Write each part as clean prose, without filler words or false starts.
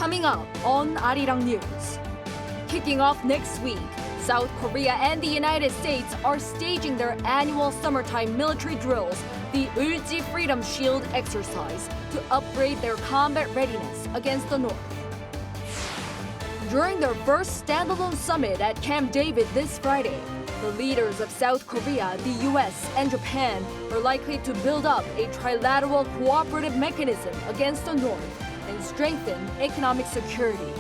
coming up on Arirang News. Kicking off next week, South Korea and the United States are staging their annual summertime military drills, the Ulji Freedom Shield exercise, to upgrade their combat readiness against the North. During their first standalone summit at Camp David this Friday, the leaders of South Korea, the US, and Japan are likely to build up a trilateral cooperative mechanism against the North and strengthen economic security.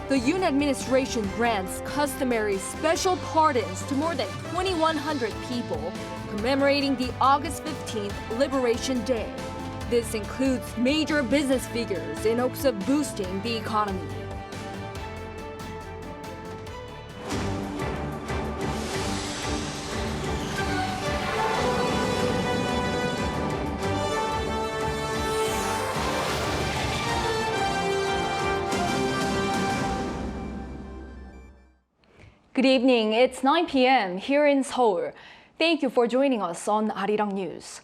The Yoon administration grants customary special pardons to more than 2,100 people, commemorating the August 15th Liberation Day. This includes major business figures in hopes of boosting the economy. Good evening. It's 9 p.m. here in Seoul. Thank you for joining us on Arirang News.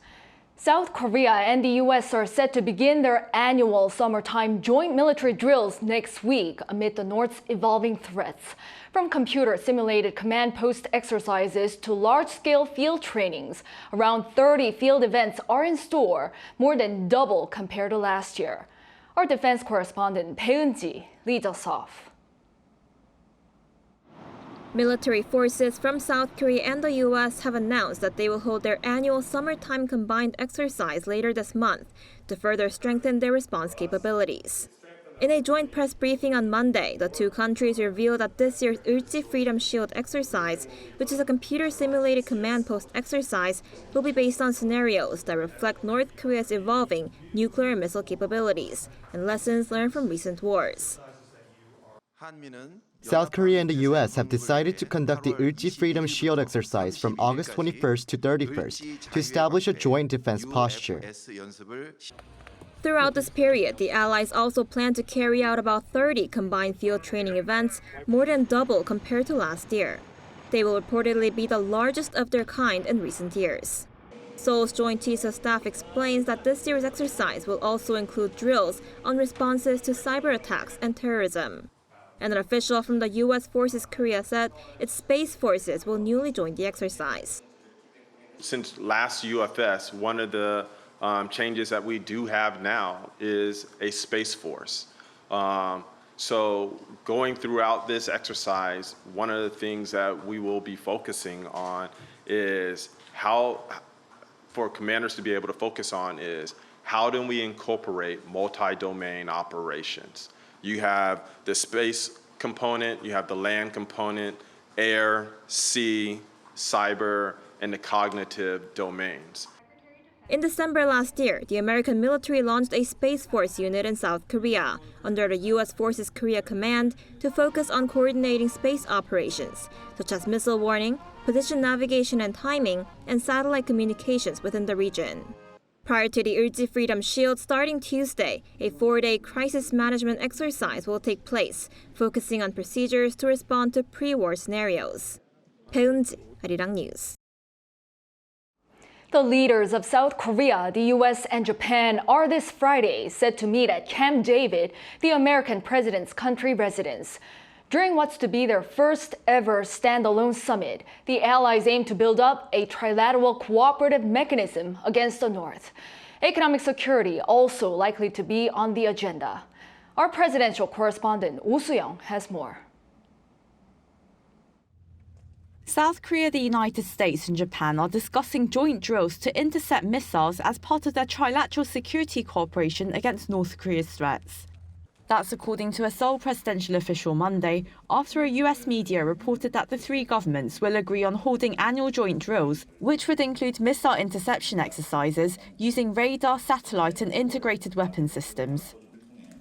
South Korea and the U.S. are set to begin their annual summertime joint military drills next week amid the North's evolving threats. From computer-simulated command post exercises to large-scale field trainings, around 30 field events are in store, more than double compared to last year. Our defense correspondent Paeun-ji leads us off. Military forces from South Korea and the U.S. have announced that they will hold their annual summertime combined exercise later this month to further strengthen their response capabilities. In a joint press briefing on Monday, the two countries revealed that this year's Ulji Freedom Shield exercise, which is a computer-simulated command post exercise, will be based on scenarios that reflect North Korea's evolving nuclear and missile capabilities and lessons learned from recent wars. South Korea and the U.S. have decided to conduct the Ulji Freedom Shield exercise from August 21st to 31st to establish a joint defense posture. Throughout this period, the allies also plan to carry out about 30 combined field training events, more than double compared to last year. They will reportedly be the largest of their kind in recent years. Seoul's Joint Chiefs of Staff explains that this year's exercise will also include drills on responses to cyber attacks and terrorism. And an official from the U.S. Forces Korea said its space forces will newly join the exercise. Since last UFS, one of the changes that we do have now is a space force. So going throughout this exercise, one of the things that we will be focusing on is for commanders to be able to focus on is how do we incorporate multi-domain operations. You have the space component, you have the land component, air, sea, cyber, and the cognitive domains. In December last year, the American military launched a Space Force unit in South Korea under the U.S. Forces Korea Command to focus on coordinating space operations, such as missile warning, position navigation and timing, and satellite communications within the region. Prior to the Ulji Freedom Shield starting Tuesday, a 4-day crisis management exercise will take place, focusing on procedures to respond to pre-war scenarios. Paeun-ji, Arirang News. The leaders of South Korea, the U.S., and Japan are this Friday set to meet at Camp David, the American president's country residence. During what's to be their first ever standalone summit, the allies aim to build up a trilateral cooperative mechanism against the North. Economic security also likely to be on the agenda. Our presidential correspondent Oh Soo-young has more. South Korea, the United States, and Japan are discussing joint drills to intercept missiles as part of their trilateral security cooperation against North Korea's threats. That's according to a Seoul presidential official Monday, after a US media reported that the three governments will agree on holding annual joint drills, which would include missile interception exercises using radar, satellite, and integrated weapon systems.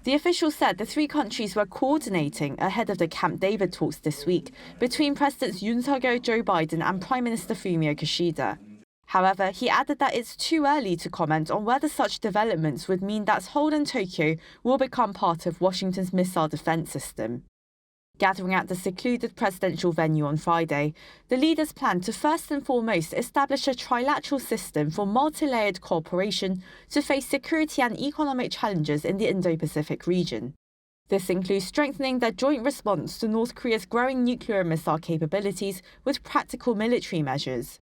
The official said the three countries were coordinating ahead of the Camp David talks this week between Presidents Yoon Suk-yeol, Joe Biden, and Prime Minister Fumio Kishida. However, he added that it's too early to comment on whether such developments would mean that Seoul and Tokyo will become part of Washington's missile defense system. Gathering at the secluded presidential venue on Friday, the leaders plan to first and foremost establish a trilateral system for multi-layered cooperation to face security and economic challenges in the Indo-Pacific region. This includes strengthening their joint response to North Korea's growing nuclear and missile capabilities with practical military measures.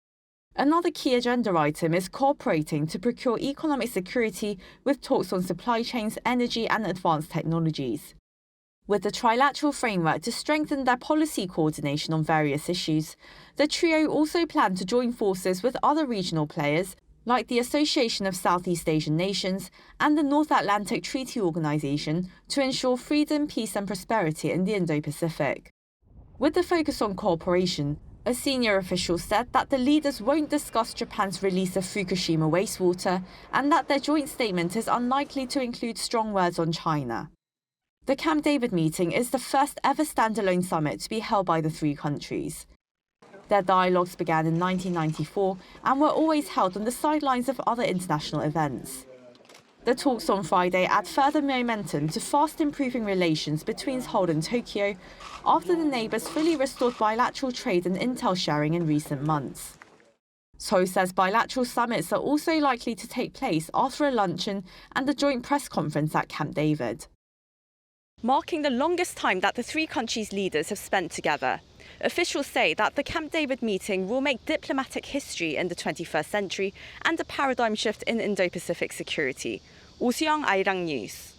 Another key agenda item is cooperating to procure economic security with talks on supply chains, energy and advanced technologies. With the trilateral framework to strengthen their policy coordination on various issues, the trio also plan to join forces with other regional players like the Association of Southeast Asian Nations and the North Atlantic Treaty Organization to ensure freedom, peace and prosperity in the Indo-Pacific. With the focus on cooperation, a senior official said that the leaders won't discuss Japan's release of Fukushima wastewater and that their joint statement is unlikely to include strong words on China. The Camp David meeting is the first ever standalone summit to be held by the three countries. Their dialogues began in 1994 and were always held on the sidelines of other international events. The talks on Friday add further momentum to fast improving relations between Seoul and Tokyo after the neighbours fully restored bilateral trade and intel sharing in recent months. Seoul says bilateral summits are also likely to take place after a luncheon and a joint press conference at Camp David, marking the longest time that the three countries' leaders have spent together. Officials say that the Camp David meeting will make diplomatic history in the 21st century and a paradigm shift in Indo-Pacific security. Arirang, Arirang News.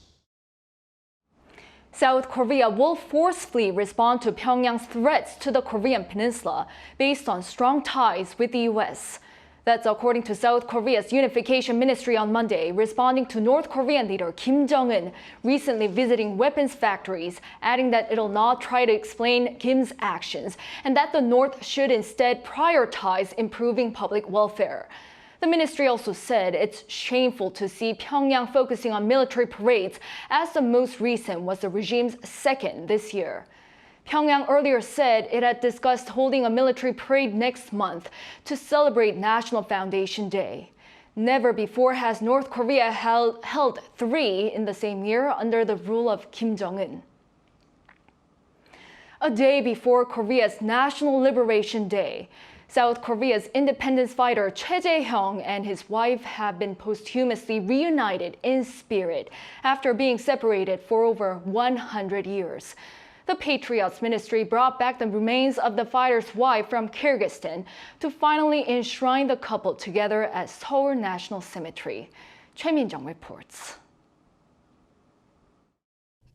South Korea will forcefully respond to Pyongyang's threats to the Korean peninsula based on strong ties with the U.S. That's according to South Korea's Unification Ministry on Monday, responding to North Korean leader Kim Jong-un recently visiting weapons factories, adding that it'll not try to explain Kim's actions and that the North should instead prioritize improving public welfare. The ministry also said it's shameful to see Pyongyang focusing on military parades, as the most recent was the regime's second this year. Pyongyang earlier said it had discussed holding a military parade next month to celebrate National Foundation Day. Never before has North Korea held three in the same year under the rule of Kim Jong-un. A day before Korea's National Liberation Day, South Korea's independence fighter Choi Jae-hyung and his wife have been posthumously reunited in spirit after being separated for over 100 years. The Patriot's ministry brought back the remains of the fighter's wife from Kyrgyzstan to finally enshrine the couple together at Seoul National Cemetery. Choi Min-jung reports.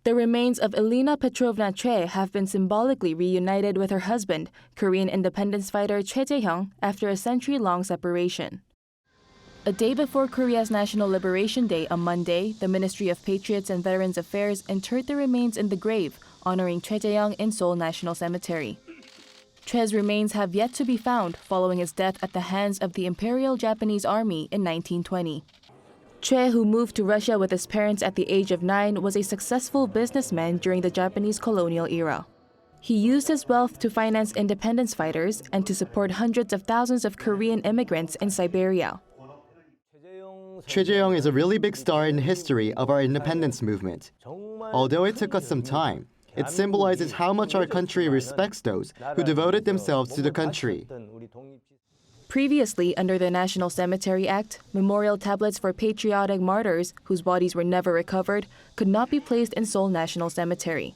The remains of Elena Petrovna Choi have been symbolically reunited with her husband, Korean independence fighter Choi Jae-hyung, after a century-long separation. A day before Korea's National Liberation Day on Monday, the Ministry of Patriots and Veterans Affairs interred the remains in the grave, honoring Choi Jae-hyung in Seoul National Cemetery. Choi's remains have yet to be found following his death at the hands of the Imperial Japanese Army in 1920. Choi, who moved to Russia with his parents at the age of 9, was a successful businessman during the Japanese colonial era. He used his wealth to finance independence fighters and to support hundreds of thousands of Korean immigrants in Siberia. Choi Jae-hyung is a really big star in the history of our independence movement. Although it took us some time, it symbolizes how much our country respects those who devoted themselves to the country. Previously, under the National Cemetery Act, memorial tablets for patriotic martyrs whose bodies were never recovered could not be placed in Seoul National Cemetery.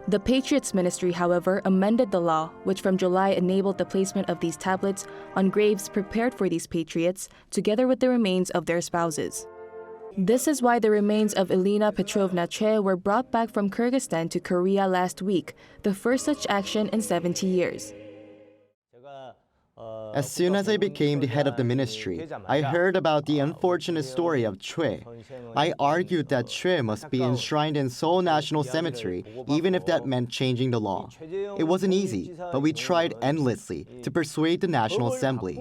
The Patriots Ministry, however, amended the law, which from July enabled the placement of these tablets on graves prepared for these patriots, together with the remains of their spouses. This is why the remains of Elena Petrovna Choi were brought back from Kyrgyzstan to Korea last week, the first such action in 70 years. As soon as I became the head of the ministry, I heard about the unfortunate story of Choi. I argued that Choi must be enshrined in Seoul National Cemetery, even if that meant changing the law. It wasn't easy, but we tried endlessly to persuade the National Assembly.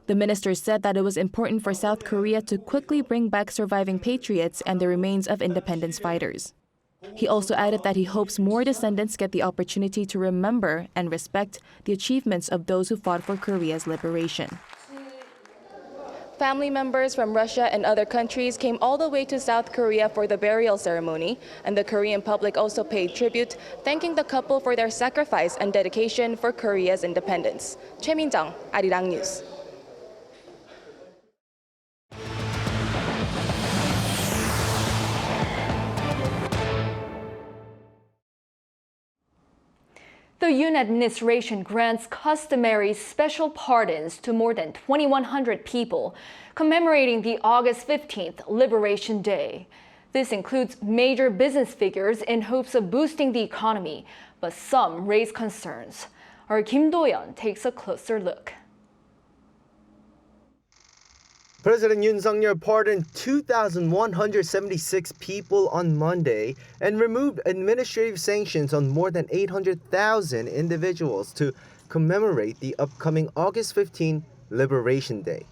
The minister said that it was important for South Korea to quickly bring back surviving patriots and the remains of independence fighters. He also added that he hopes more descendants get the opportunity to remember and respect the achievements of those who fought for Korea's liberation. Family members from Russia and other countries came all the way to South Korea for the burial ceremony, and the Korean public also paid tribute, thanking the couple for their sacrifice and dedication for Korea's independence. Choi Min-jung, Arirang News. The Yoon administration grants customary special pardons to more than 2,100 people, commemorating the August 15th Liberation Day. This includes major business figures in hopes of boosting the economy, but some raise concerns. Our Kim Do-yeon takes a closer look. President Yoon Suk-yeol pardoned 2,176 people on Monday and removed administrative sanctions on more than 800,000 individuals to commemorate the upcoming August 15 Liberation Day.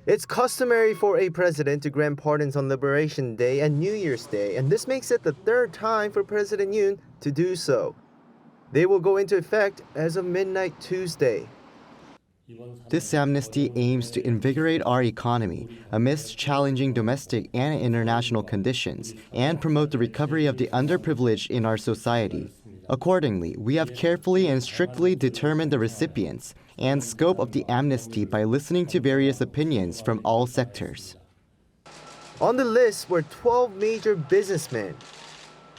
It's customary for a president to grant pardons on Liberation Day and New Year's Day, and this makes it the third time for President Yoon to do so. They will go into effect as of midnight Tuesday. This amnesty aims to invigorate our economy amidst challenging domestic and international conditions and promote the recovery of the underprivileged in our society. Accordingly, we have carefully and strictly determined the recipients and scope of the amnesty by listening to various opinions from all sectors. On the list were 12 major businessmen.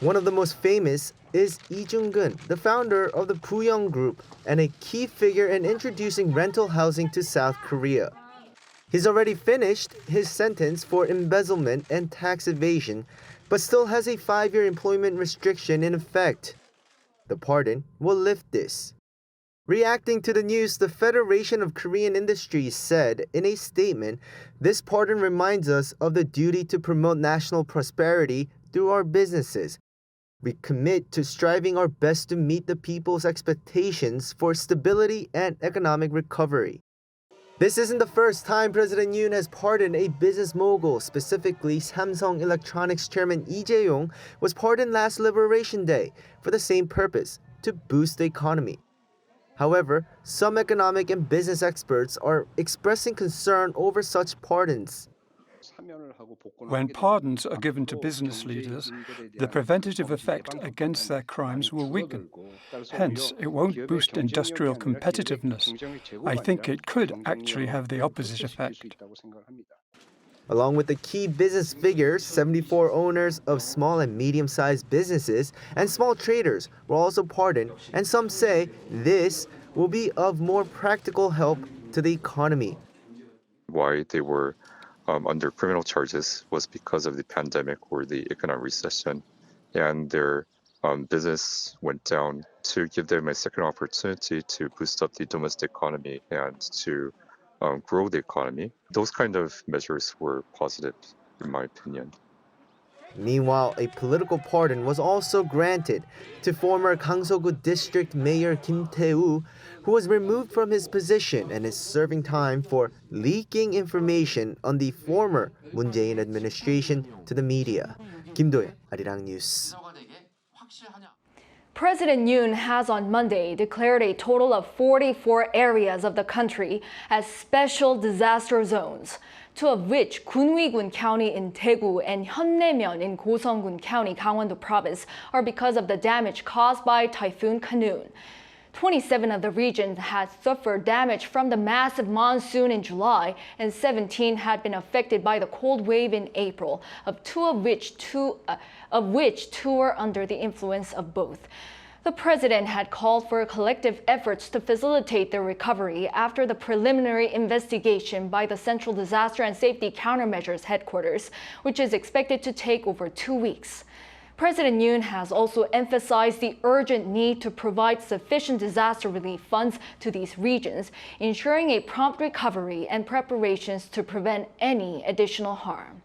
One of the most famous is Lee Jung-gun, the founder of the Pyongyang Group and a key figure in introducing rental housing to South Korea. He's already finished his sentence for embezzlement and tax evasion, but still has a 5-year employment restriction in effect. The pardon will lift this. Reacting to the news, the Federation of Korean Industries said in a statement, "This pardon reminds us of the duty to promote national prosperity through our businesses. We commit to striving our best to meet the people's expectations for stability and economic recovery." This isn't the first time President Yoon has pardoned a business mogul. Specifically, Samsung Electronics chairman Lee Jae-yong was pardoned last Liberation Day for the same purpose, to boost the economy. However, some economic and business experts are expressing concern over such pardons. When pardons are given to business leaders, the preventative effect against their crimes will weaken. Hence, it won't boost industrial competitiveness. I think it could actually have the opposite effect. Along with the key business figures, 74 owners of small and medium-sized businesses and small traders were also pardoned, and some say this will be of more practical help to the economy. Why they were under criminal charges was because of the pandemic or the economic recession, and their business went down, to give them a second opportunity to boost up the domestic economy and to grow the economy. Those kind of measures were positive, in my opinion. Meanwhile, a political pardon was also granted to former Gangso-gu District Mayor Kim Tae-woo, who was removed from his position and is serving time for leaking information on the former Moon Jae-in administration to the media. Kim Do-yeon, Arirang News. President Yoon has on Monday declared a total of 44 areas of the country as special disaster zones, 2 of which, Gunwi-gun County in Daegu and Hyunnaemeon in Goseong-gun County, Gangwon-do Province, are because of the damage caused by Typhoon Khanun. 27 of the regions had suffered damage from the massive monsoon in July, and 17 had been affected by the cold wave in April, of which two were under the influence of both. The president had called for collective efforts to facilitate their recovery after the preliminary investigation by the Central Disaster and Safety Countermeasures Headquarters, which is expected to take over 2 weeks. President Yoon has also emphasized the urgent need to provide sufficient disaster relief funds to these regions, ensuring a prompt recovery and preparations to prevent any additional harm.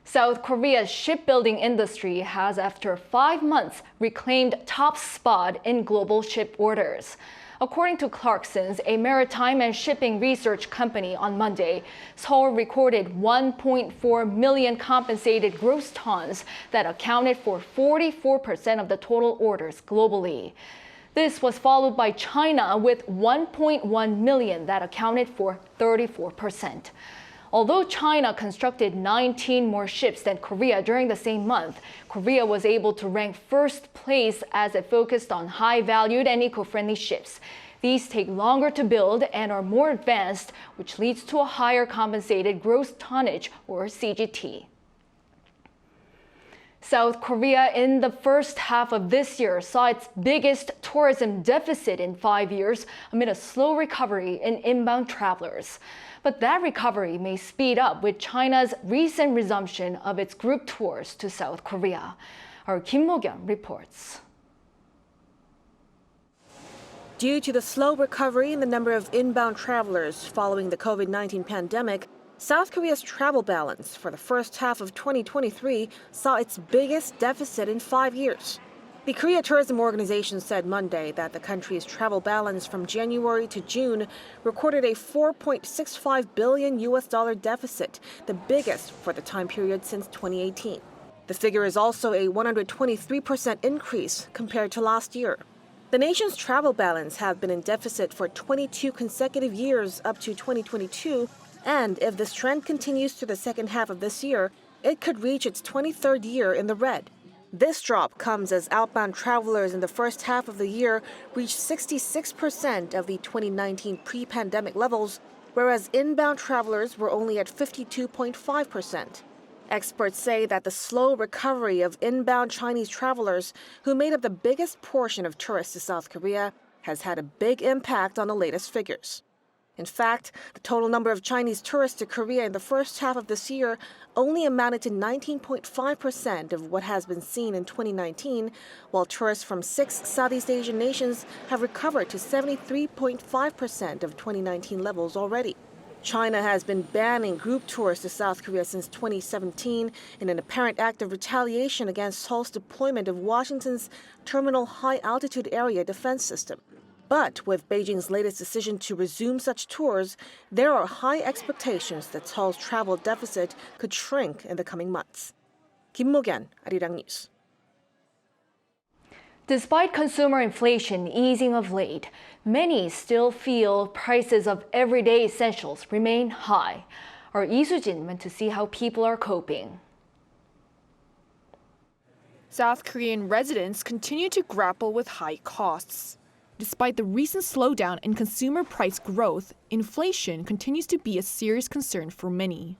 South Korea's shipbuilding industry has, after 5 months, reclaimed top spot in global ship orders. According to Clarksons, a maritime and shipping research company, on Monday, Seoul recorded 1.4 million compensated gross tons that accounted for 44% of the total orders globally. This was followed by China with 1.1 million that accounted for 34%. Although China constructed 19 more ships than Korea during the same month, Korea was able to rank first place as it focused on high-valued and eco-friendly ships. These take longer to build and are more advanced, which leads to a higher compensated gross tonnage, or CGT. South Korea in the first half of this year saw its biggest tourism deficit in 5 years amid a slow recovery in inbound travelers. But that recovery may speed up with China's recent resumption of its group tours to South Korea. Our Kim Mo-kyun reports. Due to the slow recovery in the number of inbound travelers following the COVID-19 pandemic, South Korea's travel balance for the first half of 2023 saw its biggest deficit in 5 years. The Korea Tourism Organization said Monday that the country's travel balance from January to June recorded a $4.65 billion deficit, the biggest for the time period since 2018. The figure is also a 123% increase compared to last year. The nation's travel balance have been in deficit for 22 consecutive years up to 2022, and if this trend continues to the second half of this year, it could reach its 23rd year in the red. This drop comes as outbound travelers in the first half of the year reached 66% of the 2019 pre-pandemic levels, whereas inbound travelers were only at 52.5%. Experts say that the slow recovery of inbound Chinese travelers, who made up the biggest portion of tourists to South Korea, has had a big impact on the latest figures. In fact, the total number of Chinese tourists to Korea in the first half of this year only amounted to 19.5% of what has been seen in 2019, while tourists from 6 Southeast Asian nations have recovered to 73.5% of 2019 levels already. China has been banning group tours to South Korea since 2017 in an apparent act of retaliation against Seoul's deployment of Washington's Terminal High Altitude Area defense system. But with Beijing's latest decision to resume such tours, there are high expectations that Seoul's travel deficit could shrink in the coming months. Kim Mo-kyun, Arirang News. Despite consumer inflation easing of late, many still feel prices of everyday essentials remain high. Our Lee Soo-jin went to see how people are coping. South Korean residents continue to grapple with high costs. Despite the recent slowdown in consumer price growth, inflation continues to be a serious concern for many.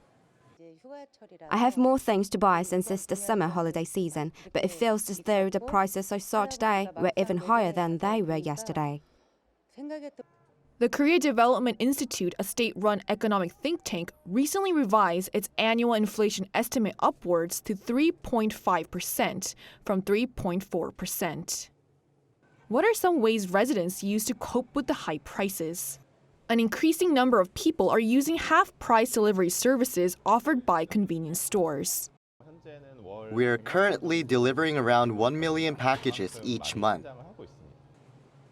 I have more things to buy since it's the summer holiday season, but it feels as though the prices I saw today were even higher than they were yesterday. The Korea Development Institute, a state-run economic think tank, recently revised its annual inflation estimate upwards to 3.5% from 3.4%. What are some ways residents use to cope with the high prices? An increasing number of people are using half-price delivery services offered by convenience stores. We are currently delivering around 1 million packages each month.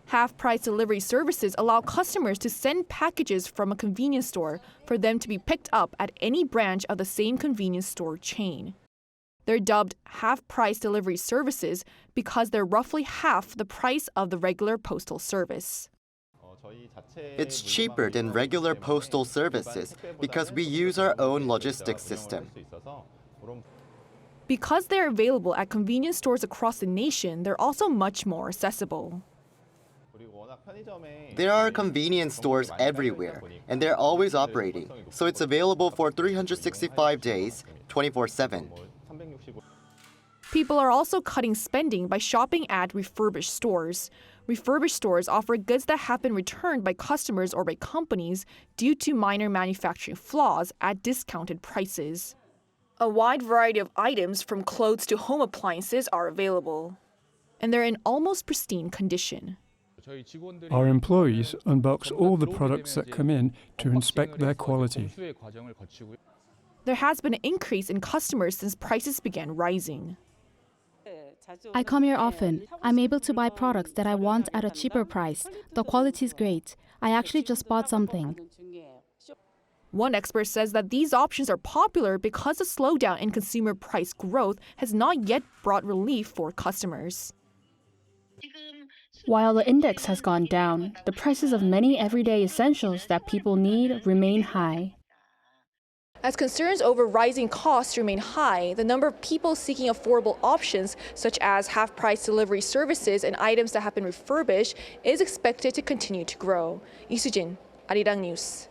Half-price delivery services allow customers to send packages from a convenience store for them to be picked up at any branch of the same convenience store chain. They're dubbed half-price delivery services because they're roughly half the price of the regular postal service. It's cheaper than regular postal services because we use our own logistics system. Because they're available at convenience stores across the nation, they're also much more accessible. There are convenience stores everywhere, and they're always operating, so it's available for 365 days, 24/7. People are also cutting spending by shopping at refurbished stores. Refurbished stores offer goods that have been returned by customers or by companies due to minor manufacturing flaws at discounted prices. A wide variety of items from clothes to home appliances are available, and they're in almost pristine condition. Our employees unbox all the products that come in to inspect their quality. There has been an increase in customers since prices began rising. I come here often. I'm able to buy products that I want at a cheaper price. The quality is great. I actually just bought something. One expert says that these options are popular because the slowdown in consumer price growth has not yet brought relief for customers. While the index has gone down, the prices of many everyday essentials that people need remain high. As concerns over rising costs remain high, the number of people seeking affordable options, such as half-price delivery services and items that have been refurbished, is expected to continue to grow. Isujin, Arirang News.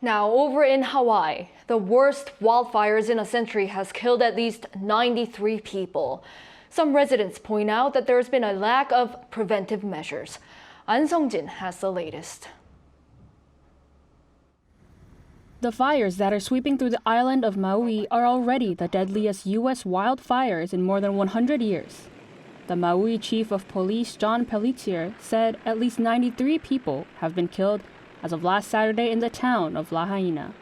Now, over in Hawaii, the worst wildfires in a century has killed at least 93 people. Some residents point out that there's been a lack of preventive measures. An Sung-jin has the latest. The fires that are sweeping through the island of Maui are already the deadliest U.S. wildfires in more than 100 years. The Maui Chief of Police, John Pelletier, said at least 93 people have been killed as of last Saturday in the town of Lahaina.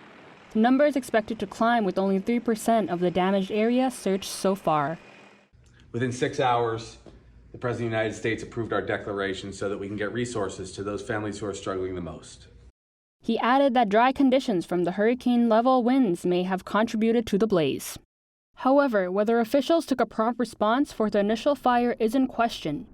The number is expected to climb with only 3% of the damaged area searched so far. Within 6 hours, the President of the United States approved our declaration so that we can get resources to those families who are struggling the most. He added that dry conditions from the hurricane-level winds may have contributed to the blaze. However, whether officials took a prompt response for the initial fire is in question.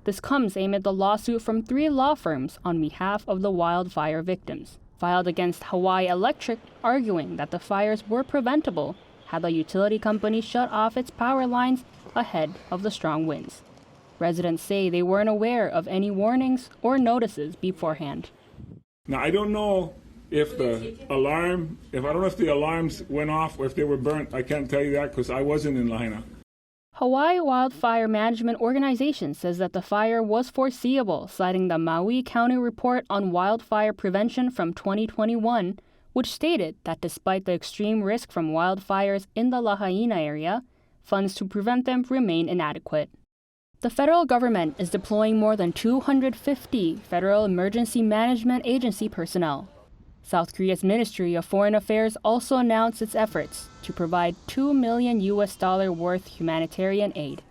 This comes amid the lawsuit from 3 law firms on behalf of the wildfire victims, filed against Hawaii Electric, arguing that the fires were preventable had the utility company shut off its power lines ahead of the strong winds. Residents say they weren't aware of any warnings or notices beforehand. Now, I don't know if the alarms went off or if they were burnt. I can't tell you that because I wasn't in Lahaina. Hawaii Wildfire Management Organization says that the fire was foreseeable, citing the Maui County Report on Wildfire Prevention from 2021, which stated that despite the extreme risk from wildfires in the Lahaina area, funds to prevent them remain inadequate. The federal government is deploying more than 250 Federal Emergency Management Agency personnel. South Korea's Ministry of Foreign Affairs also announced its efforts to provide $2 million worth humanitarian aid.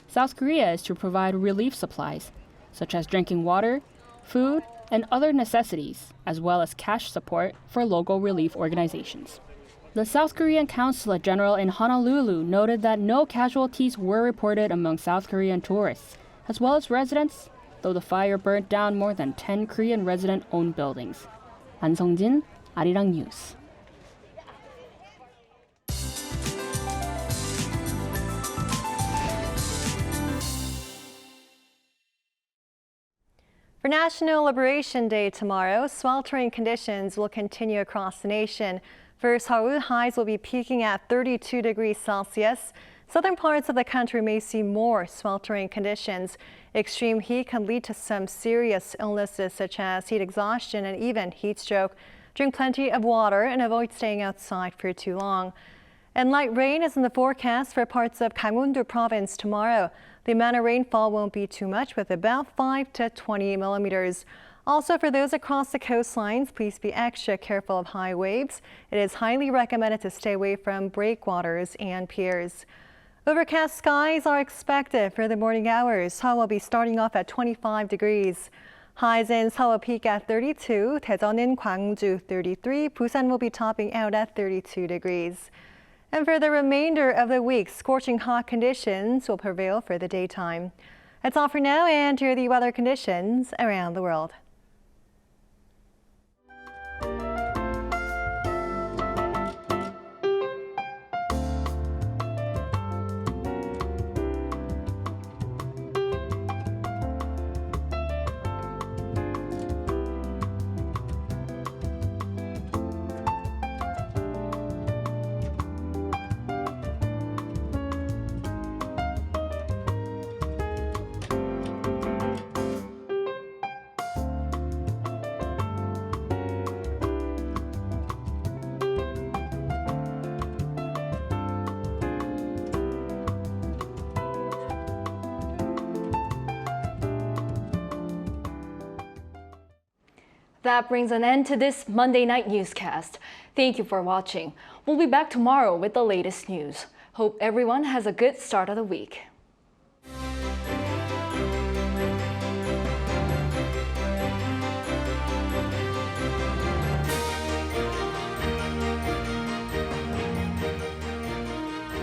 South Korea is to provide relief supplies, such as drinking water, food, and other necessities, as well as cash support for local relief organizations. The South Korean Consulate General in Honolulu noted that no casualties were reported among South Korean tourists, as well as residents, though the fire burnt down more than 10 Korean resident-owned buildings. An Sung-jin, Arirang News. For National Liberation Day tomorrow, sweltering conditions will continue across the nation. For Seoul, highs will be peaking at 32 degrees Celsius. Southern parts of the country may see more sweltering conditions. Extreme heat can lead to some serious illnesses such as heat exhaustion and even heat stroke. Drink plenty of water and avoid staying outside for too long. And light rain is in the forecast for parts of Gangwon-do province tomorrow. The amount of rainfall won't be too much, with about 5 to 20 millimeters. Also, for those across the coastlines, please be extra careful of high waves. It is highly recommended to stay away from breakwaters and piers. Overcast skies are expected for the morning hours. Seoul will be starting off at 25 degrees. Highs in Seoul will peak at 32, Daejeon and Gwangju 33, Busan will be topping out at 32 degrees. And for the remainder of the week, scorching hot conditions will prevail for the daytime. That's all for now, and here are the weather conditions around the world. That brings an end to this Monday night newscast. Thank you for watching. We'll be back tomorrow with the latest news. Hope everyone has a good start of the week.